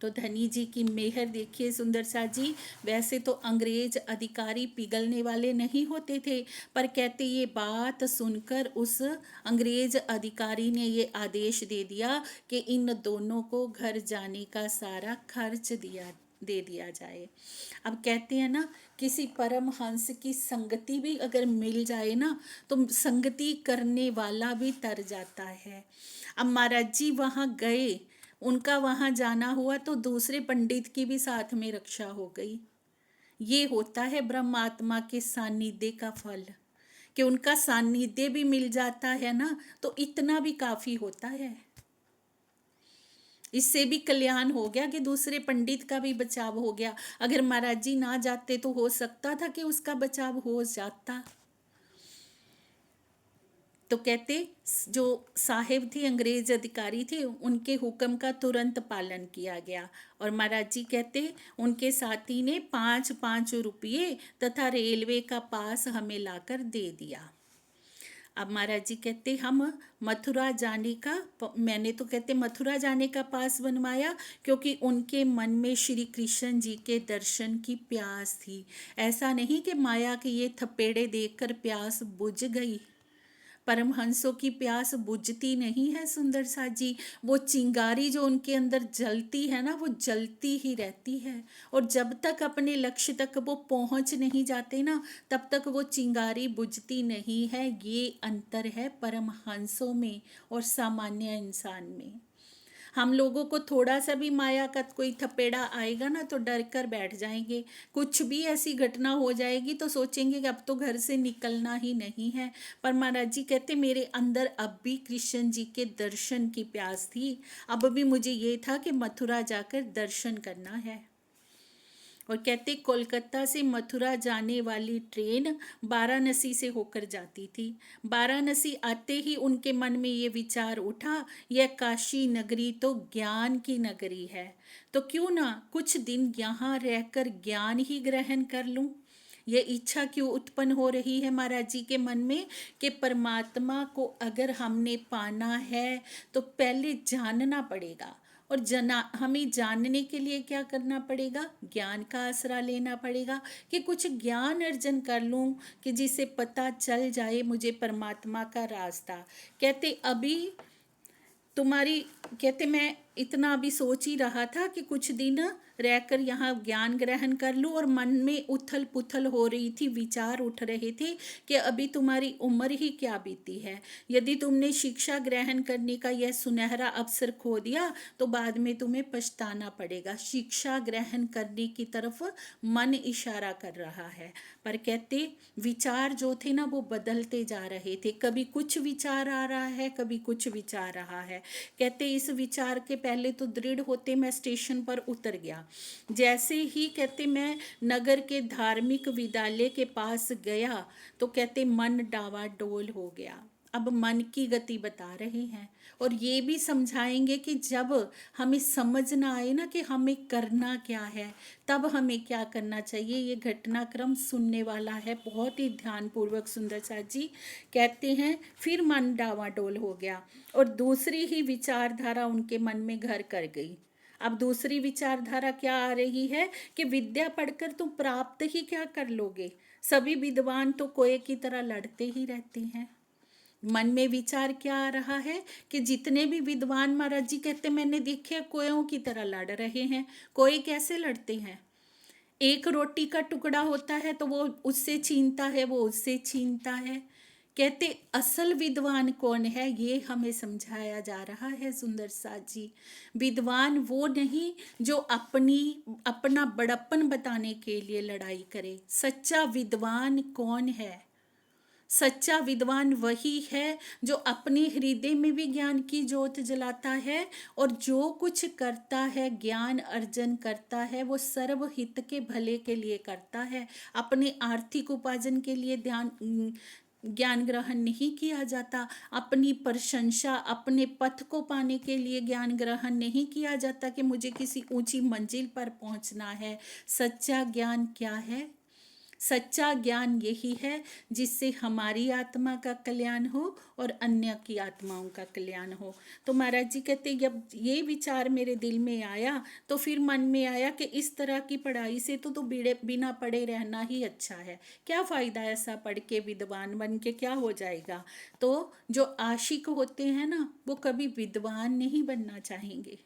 तो धनी जी की मेहर देखिए सुंदर सा जी। वैसे तो अंग्रेज अधिकारी पिघलने वाले नहीं होते थे, पर कहते ये बात सुनकर उस अंग्रेज अधिकारी ने ये आदेश दे दिया कि इन दोनों को घर जाने का सारा खर्च दे दिया जाए। अब कहते हैं ना, किसी परमहंस की संगति भी अगर मिल जाए ना, तो संगति करने वाला भी तर जाता है। अब महाराज जी वहाँ गए, उनका वहाँ जाना हुआ तो दूसरे पंडित की भी साथ में रक्षा हो गई। ये होता है ब्रह्मात्मा के सानिध्य का फल, कि उनका सानिध्य भी मिल जाता है ना, तो इतना भी काफ़ी होता है। इससे भी कल्याण हो गया कि दूसरे पंडित का भी बचाव हो गया। अगर महाराज जी ना जाते तो हो सकता था कि उसका बचाव हो जाता। तो कहते जो साहिब थे, अंग्रेज अधिकारी थे, उनके हुक्म का तुरंत पालन किया गया। और महाराज जी कहते उनके साथी ने 5-5 रुपये तथा रेलवे का पास हमें लाकर दे दिया। अब महाराज जी कहते हम मथुरा जाने का मैंने तो कहते मथुरा जाने का पास बनवाया क्योंकि उनके मन में श्री कृष्ण जी के दर्शन की प्यास थी। ऐसा नहीं कि माया के ये थपेड़े देखकर प्यास बुझ गई। परमहंसों की प्यास बुझती नहीं है सुंदर सा जी। वो चिंगारी जो उनके अंदर जलती है ना, वो जलती ही रहती है। और जब तक अपने लक्ष्य तक वो पहुंच नहीं जाते ना, तब तक वो चिंगारी बुझती नहीं है। ये अंतर है परमहंसों में और सामान्य इंसान में। हम लोगों को थोड़ा सा भी माया का कोई थपेड़ा आएगा ना तो डर कर बैठ जाएंगे। कुछ भी ऐसी घटना हो जाएगी तो सोचेंगे कि अब तो घर से निकलना ही नहीं है। पर महाराज जी कहते मेरे अंदर अब भी कृष्ण जी के दर्शन की प्यास थी। अब भी मुझे ये था कि मथुरा जाकर दर्शन करना है। और कहते कोलकाता से मथुरा जाने वाली ट्रेन वाराणसी से होकर जाती थी। वाराणसी आते ही उनके मन में ये विचार उठा, यह काशी नगरी तो ज्ञान की नगरी है, तो क्यों ना कुछ दिन यहाँ रहकर ज्ञान ही ग्रहण कर लूं। ये इच्छा क्यों उत्पन्न हो रही है महाराज जी के मन में कि परमात्मा को अगर हमने पाना है तो पहले जानना पड़ेगा। और हमें जानने के लिए क्या करना पड़ेगा? ज्ञान का आसरा लेना पड़ेगा कि कुछ ज्ञान अर्जन कर लूं कि जिससे पता चल जाए मुझे परमात्मा का रास्ता। कहते अभी तुम्हारी कहते मैं इतना अभी सोच ही रहा था कि कुछ दिन रहकर यहाँ ज्ञान ग्रहण कर लूँ। और मन में उथल पुथल हो रही थी, विचार उठ रहे थे कि अभी तुम्हारी उम्र ही क्या बीती है। यदि तुमने शिक्षा ग्रहण करने का यह सुनहरा अवसर खो दिया तो बाद में तुम्हें पछताना पड़ेगा। शिक्षा ग्रहण करने की तरफ मन इशारा कर रहा है। पर कहते विचार जो थे ना वो बदलते जा रहे थे। कभी कुछ विचार आ रहा है, कभी कुछ विचार रहा है। कहते इस विचार के पहले तो दृढ़ होते मैं स्टेशन पर उतर गया। जैसे ही कहते मैं नगर के धार्मिक विद्यालय के पास गया तो कहते मन डावाडोल हो गया। अब मन की गति बता रहे हैं और ये भी समझाएंगे कि जब हमें समझ ना आए ना कि हमें करना क्या है, तब हमें क्या करना चाहिए। ये घटनाक्रम सुनने वाला है, बहुत ही ध्यानपूर्वक सुंदर सा जी। कहते हैं फिर मन डावाडोल हो गया और दूसरी ही विचारधारा उनके मन में घर कर गई। अब दूसरी विचारधारा क्या आ रही है कि विद्या पढ़कर तुम प्राप्त ही क्या कर लोगे। सभी विद्वान तो कोए की तरह लड़ते ही रहते हैं। मन में विचार क्या आ रहा है कि जितने भी विद्वान महाराज जी कहते मैंने देखे कोयों की तरह लड़ रहे हैं। कोई कैसे लड़ते हैं? एक रोटी का टुकड़ा होता है तो वो उससे छीनता है, वो उससे छीनता है। कहते असल विद्वान कौन है ये हमें समझाया जा रहा है सुंदर सा जी। विद्वान वो नहीं जो अपना बड़प्पन बताने के लिए लड़ाई करे। सच्चा विद्वान कौन है? सच्चा विद्वान वही है जो अपने हृदय में भी ज्ञान की ज्योत जलाता है और जो कुछ करता है, ज्ञान अर्जन करता है, वो सर्व हित के भले के लिए करता है। अपने आर्थिक उपार्जन के लिए ज्ञान ग्रहण नहीं किया जाता। अपनी प्रशंसा, अपने पथ को पाने के लिए ज्ञान ग्रहण नहीं किया जाता कि मुझे किसी ऊंची मंजिल पर पहुंचना है। सच्चा ज्ञान क्या है? सच्चा ज्ञान यही है जिससे हमारी आत्मा का कल्याण हो और अन्य की आत्माओं का कल्याण हो। तो महाराज जी कहते जब ये विचार मेरे दिल में आया तो फिर मन में आया कि इस तरह की पढ़ाई से तो बिना पढ़े रहना ही अच्छा है। क्या फ़ायदा ऐसा पढ़ के विद्वान बन के क्या हो जाएगा। तो जो आशिक होते हैं ना वो कभी विद्वान नहीं बनना चाहेंगे।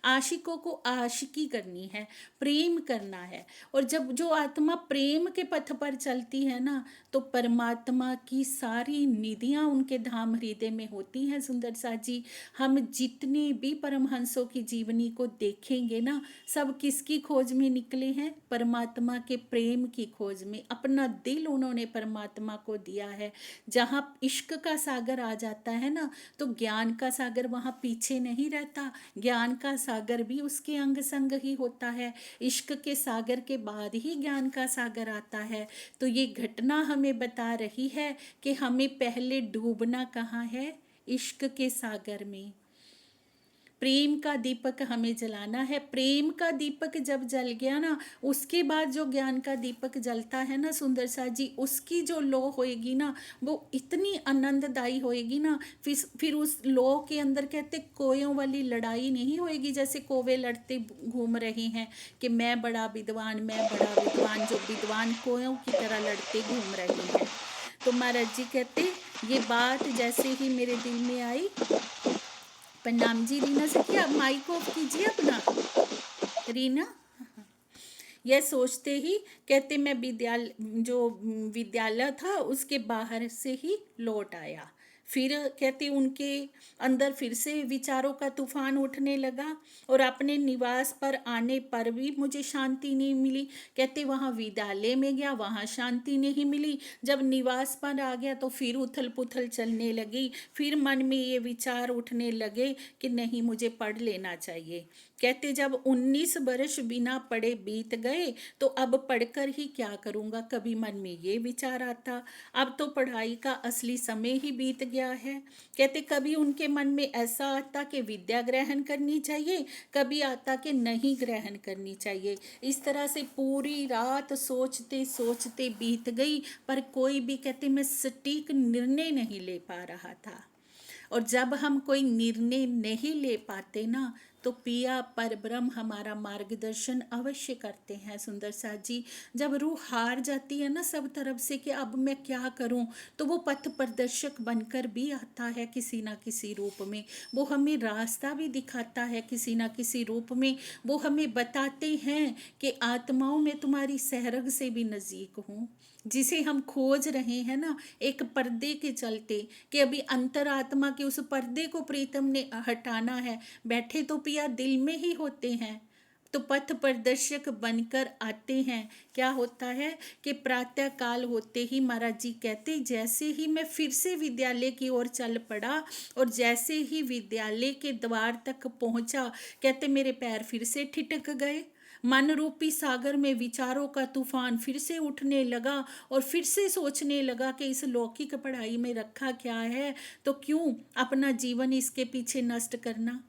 आशिकों को आशिकी करनी है, प्रेम करना है। और जब जो आत्मा प्रेम के पथ पर चलती है ना तो परमात्मा की सारी निधियां उनके धाम हृदय में होती हैं सुंदर सा जी। हम जितने भी परमहंसों की जीवनी को देखेंगे ना, सब किसकी खोज में निकले हैं? परमात्मा के प्रेम की खोज में। अपना दिल उन्होंने परमात्मा को दिया है। जहाँ इश्क का सागर आ जाता है ना तो ज्ञान का सागर वहाँ पीछे नहीं रहता। ज्ञान का सागर भी उसके अंग संग ही होता है। इश्क के सागर के बाद ही ज्ञान का सागर आता है। तो ये घटना हमें बता रही है कि हमें पहले डूबना कहाँ है, इश्क के सागर में। प्रेम का दीपक हमें जलाना है। प्रेम का दीपक जब जल गया ना, उसके बाद जो ज्ञान का दीपक जलता है ना सुंदर सा जी, उसकी जो लो होएगी ना, वो इतनी आनंददायी होएगी ना। फिर उस लो के अंदर कहते कोयों वाली लड़ाई नहीं होएगी, जैसे कोवे लड़ते घूम रहे हैं कि मैं बड़ा विद्वान, मैं बड़ा विद्वान, जो विद्वान कोयों की तरह लड़ते घूम रहे हैं। तो महाराज जी कहते ये बात जैसे ही मेरे दिल में आई, प्रणाम जी रीना सखी, आप माइक ऑफ कीजिए अपना। रीना, यह सोचते ही कहते मैं विद्यालय था उसके बाहर से ही लौट आया। फिर कहते उनके अंदर फिर से विचारों का तूफान उठने लगा, और अपने निवास पर आने पर भी मुझे शांति नहीं मिली। कहते वहाँ विद्यालय में गया, वहाँ शांति नहीं मिली। जब निवास पर आ गया तो फिर उथल पुथल चलने लगी। फिर मन में ये विचार उठने लगे कि नहीं, मुझे पढ़ लेना चाहिए। कहते जब 19 वर्ष बिना पढ़े बीत गए तो अब पढ़कर ही क्या करूँगा, कभी मन में ये विचार आता। अब तो पढ़ाई का असली समय ही बीत गया है। कहते कभी उनके मन में ऐसा आता कि विद्या ग्रहण करनी चाहिए, कभी आता कि नहीं ग्रहण करनी चाहिए। इस तरह से पूरी रात सोचते सोचते बीत गई, पर कोई भी कहते मैं सटीक निर्णय नहीं ले पा रहा था। और जब हम कोई निर्णय नहीं ले पाते ना, तो पिया पर ब्रह्म हमारा मार्गदर्शन अवश्य करते हैं सुंदर सा जी। जब रूह हार जाती है ना सब तरफ से कि अब मैं क्या करूं, तो वो पथ प्रदर्शक बनकर भी आता है किसी ना किसी रूप में। वो हमें रास्ता भी दिखाता है किसी ना किसी रूप में। वो हमें बताते हैं कि आत्माओं में तुम्हारी सहरग से भी नज़दीक हूँ, जिसे हम खोज रहे हैं ना एक पर्दे के चलते, कि अभी अंतरात्मा के उस पर्दे को प्रीतम ने हटाना है। बैठे तो पिया दिल में ही होते हैं, तो पथ प्रदर्शक बनकर आते हैं। क्या होता है कि प्रातः काल होते ही महाराज जी कहते जैसे ही मैं फिर से विद्यालय की ओर चल पड़ा, और जैसे ही विद्यालय के द्वार तक पहुंचा, कहते मेरे पैर फिर से ठिठक गए। मन रूपी सागर में विचारों का तूफान फिर से उठने लगा, और फिर से सोचने लगा कि इस लौकिक पढ़ाई में रखा क्या है, तो क्यों अपना जीवन इसके पीछे नष्ट करना।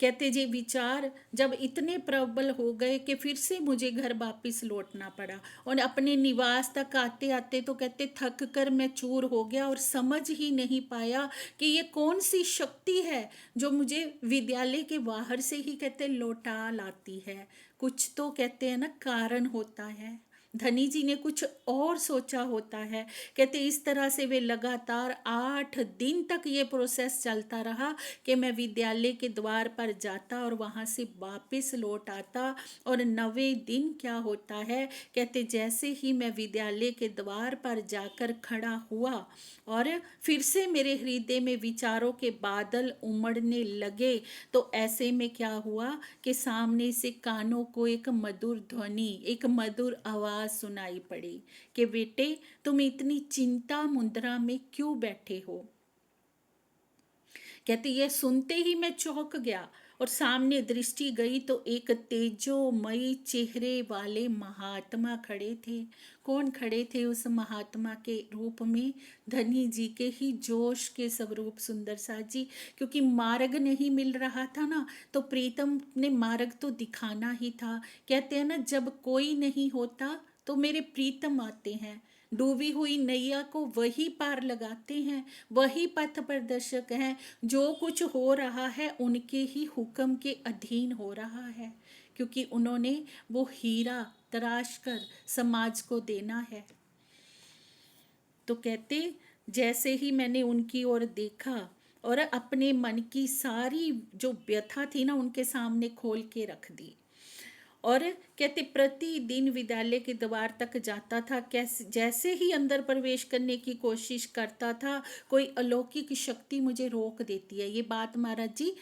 कहते जी विचार जब इतने प्रबल हो गए कि फिर से मुझे घर वापस लौटना पड़ा, और अपने निवास तक आते आते तो कहते थक कर मैं चूर हो गया, और समझ ही नहीं पाया कि ये कौन सी शक्ति है जो मुझे विद्यालय के बाहर से ही कहते लौटा लाती है। कुछ तो कहते हैं ना कारण होता है, धनी जी ने कुछ और सोचा होता है। कहते इस तरह से वे लगातार 8 दिन तक ये प्रोसेस चलता रहा कि मैं विद्यालय के द्वार पर जाता और वहाँ से वापस लौट आता। और 9वें दिन क्या होता है, कहते जैसे ही मैं विद्यालय के द्वार पर जाकर खड़ा हुआ, और फिर से मेरे हृदय में विचारों के बादल उमड़ने लगे, तो ऐसे में क्या हुआ कि सामने से कानों को एक मधुर ध्वनि, एक मधुर आवाज सुनाई पड़ी कि बेटे तुम इतनी चिंता मुद्रा में क्यों बैठे हो। कहते ये सुनते ही मैं चौंक गया, और सामने दृष्टि गई तो एक तेजोमयी चेहरे वाले महात्मा खड़े थे। कौन खड़े थे उस महात्मा के रूप में, धनी जी के ही जोश के स्वरूप सुंदर सा जी। क्योंकि मार्ग नहीं मिल रहा था ना, तो प्रीतम ने मार्ग तो दिखाना ही था। कहते हैं ना जब कोई नहीं होता तो मेरे प्रीतम आते हैं, डूबी हुई नैया को वही पार लगाते हैं, वही पथ प्रदर्शक हैं। जो कुछ हो रहा है उनके ही हुक्म के अधीन हो रहा है, क्योंकि उन्होंने वो हीरा तराश कर समाज को देना है। तो कहते जैसे ही मैंने उनकी ओर देखा और अपने मन की सारी जो व्यथा थी ना उनके सामने खोल के रख दी, और कहते प्रतिदिन विद्यालय के द्वार तक जाता था, कैसे जैसे ही अंदर प्रवेश करने की कोशिश करता था कोई अलौकिक शक्ति मुझे रोक देती है। ये बात महाराज जी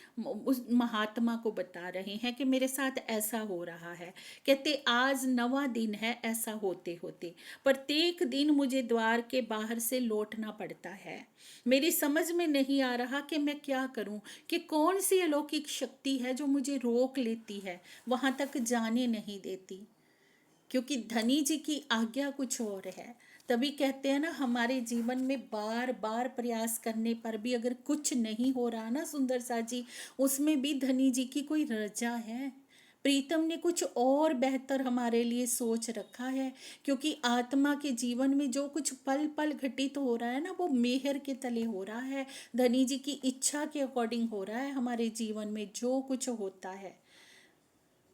उस महात्मा को बता रहे हैं कि मेरे साथ ऐसा हो रहा है। कहते आज 9वां दिन है ऐसा होते होते, प्रत्येक दिन मुझे द्वार के बाहर से लौटना पड़ता है। मेरी समझ में नहीं आ रहा कि मैं क्या करूं, कि कौन सी अलौकिक शक्ति है जो मुझे रोक लेती है, वहां तक जाने नहीं देती, क्योंकि धनी जी की आज्ञा कुछ और है। तभी कहते हैं ना, हमारे जीवन में बार बार प्रयास करने पर भी अगर कुछ नहीं हो रहा ना सुंदर सा जी, उसमें भी धनी जी की कोई रजा है। प्रीतम ने कुछ और बेहतर हमारे लिए सोच रखा है, क्योंकि आत्मा के जीवन में जो कुछ पल पल घटित हो रहा है ना, वो मेहर के तले हो रहा है, धनी जी की इच्छा के अकॉर्डिंग हो रहा है। हमारे जीवन में जो कुछ होता है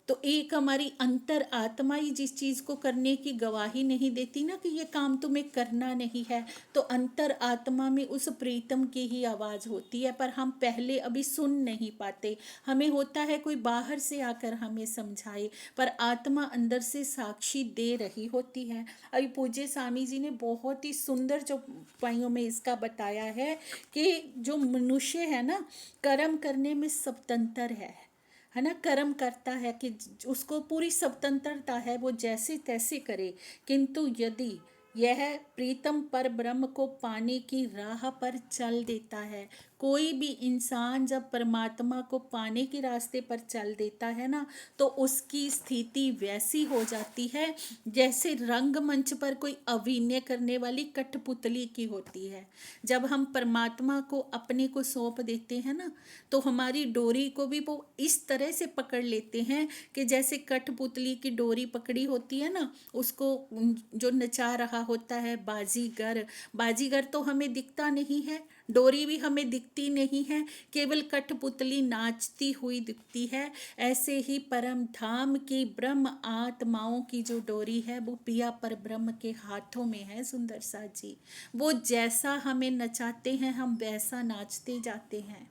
तो एक हमारी अंतर आत्मा ही जिस चीज को करने की गवाही नहीं देती ना कि ये काम तुम्हें करना नहीं है, तो अंतर आत्मा में उस प्रीतम की ही आवाज होती है, पर हम पहले अभी सुन नहीं पाते। हमें होता है कोई बाहर से आकर हमें समझाए, पर आत्मा अंदर से साक्षी दे रही होती है। अभी पूज्य स्वामी जी ने बहुत ही सुंदर जो उपायों में इसका बताया है कि जो मनुष्य है ना, कर्म करने में स्वतंत्र है ना, कर्म करता है कि उसको पूरी स्वतंत्रता है, वो जैसे तैसे करे। किंतु यदि यह प्रीतम पर ब्रह्म को पाने की राह पर चल देता है, कोई भी इंसान जब परमात्मा को पाने के रास्ते पर चल देता है ना, तो उसकी स्थिति वैसी हो जाती है जैसे रंगमंच पर कोई अभिनय करने वाली कठपुतली की होती है। जब हम परमात्मा को अपने को सौंप देते हैं ना, तो हमारी डोरी को भी वो इस तरह से पकड़ लेते हैं कि जैसे कठपुतली की डोरी पकड़ी होती है ना, उसको जो नचा रहा होता है बाजीगर। बाजीगर तो हमें दिखता नहीं है, डोरी भी हमें दिखती नहीं है, केवल कठपुतली नाचती हुई दिखती है। ऐसे ही परम धाम की ब्रह्म आत्माओं की जो डोरी है वो पिया पर ब्रह्म के हाथों में है सुंदर सा जी। वो जैसा हमें नचाते हैं हम वैसा नाचते जाते हैं।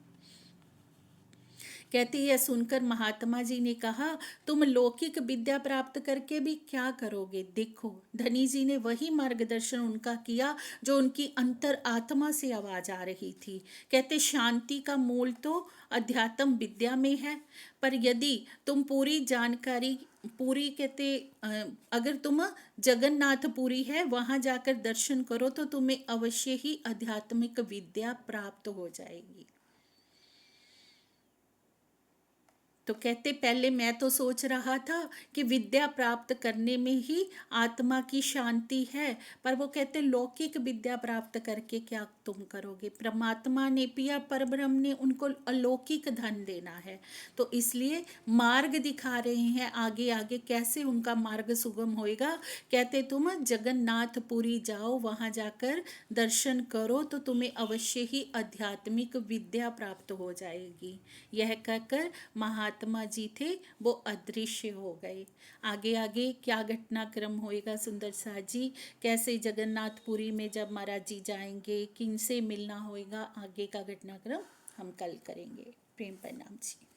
कहती है, सुनकर महात्मा जी ने कहा, तुम लौकिक विद्या प्राप्त करके भी क्या करोगे। देखो धनी जी ने वही मार्गदर्शन उनका किया जो उनकी अंतर आत्मा से आवाज आ रही थी। कहते शांति का मूल तो अध्यात्म विद्या में है, पर यदि तुम पूरी जानकारी पूरी कहते अगर तुम जगन्नाथपुरी है वहां जाकर दर्शन करो तो तुम्हें अवश्य ही आध्यात्मिक विद्या प्राप्त हो जाएगी। तो कहते पहले मैं तो सोच रहा था कि विद्या प्राप्त करने में ही आत्मा की शांति है, पर वो कहते लौकिक विद्या प्राप्त करके क्या तुम करोगे। परमात्मा ने पिया परब्रह्म ने उनको अलौकिक धन देना है, तो इसलिए मार्ग दिखा रहे हैं आगे आगे कैसे उनका मार्ग सुगम होएगा। कहते तुम जगन्नाथपुरी जाओ, वहां जाकर दर्शन करो तो तुम्हें अवश्य ही आध्यात्मिक विद्या प्राप्त हो जाएगी। यह कहकर महात्मा जी थे वो अदृश्य हो गए। आगे आगे क्या घटनाक्रम होएगा सुंदर सा जी, कैसे जगन्नाथपुरी में जब महाराज जी जाएंगे, किन से मिलना होएगा, आगे का घटनाक्रम हम कल करेंगे। प्रेम प्रणाम जी।